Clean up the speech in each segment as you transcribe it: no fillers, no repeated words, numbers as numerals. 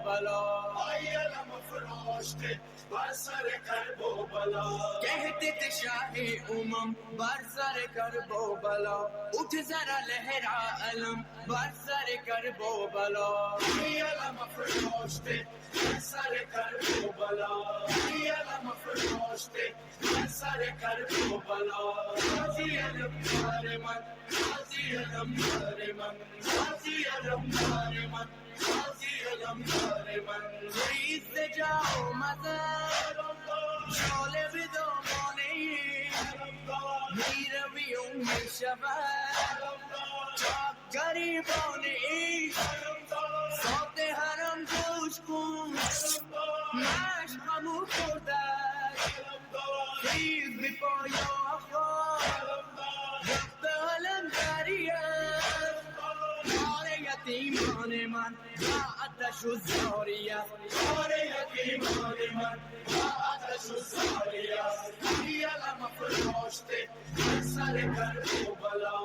بلا آئی علم افراشتے بر سر کرب و بلا کہتے تھے شاہ امم بر سر کرب و بلا اٹھ ذرا لہرا علم بر سر کرب و بلا آئی علم افراشتے بر سر کرب و بلا آئی علم افراشتے بر سر کرب و بلا غازی علم دار من غازی علم دار من غازی علم دار من غازی علم دار من گریز سے جاؤ مزر شعله به دامانه میرویم میشود تا گریبان عشق ساعت حرم گوش کن مشقمو کردن خیز به پای آخا وقت علم دریم مال یتیمان من و آتش و زاریه اور یتیمان من و آتش و زاری است ای علم افراشته بر سر کرب و بلا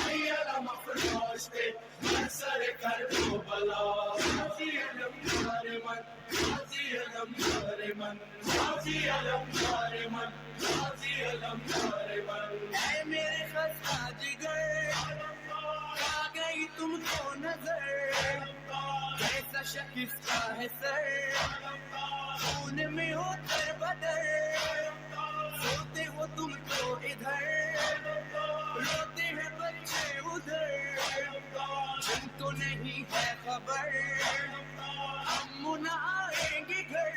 ای علم افراشته بر سر کرب و بلا غازی علم دار من غازی علم دار من غازی علم دار من غازی علم دار من اے میرے خستہ جگر آ گئی تم کو نظر کیسا شکستہ ہے سر خون میں ہو تر بدر سوتے ہو تم تو ادھر روتے ہیں بچے ادھر جن کو نہیں ہے خبر ہم نہ آئیں گے گھر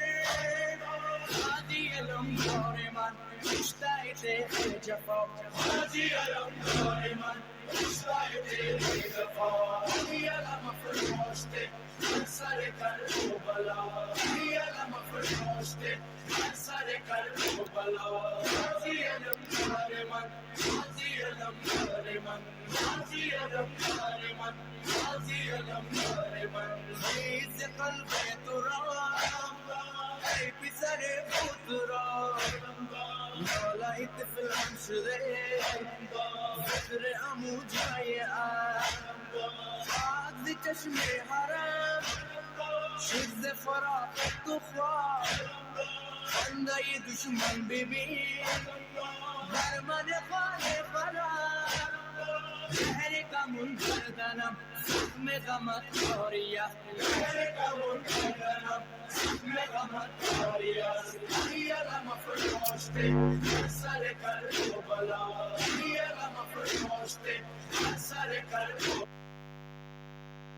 غازی علم دور من مشتاق تیرے جفا غازی علم دار من مشتاق تیرے جفا ای علم افراشتے بر سر کرب و بلا ای علم افراشتے بر سر کرب و بلا غازی علم دار من غازی علم دار من غازی علم دار من غازی علم دار من خیز قلب ترا ای پسر خودرا نالای طفلم شده فکر امو جای خاک ز چشم حرم شد ز فراق تو خواه خنده دشمن ببین در من خانه فرم زهر غمون گردنم زخم غمت جاری است زهر غمون گردنم زخم غمت جاری است ای علم افراشته بر سر کرب و بلا ای علم افراشته بر سر کرب و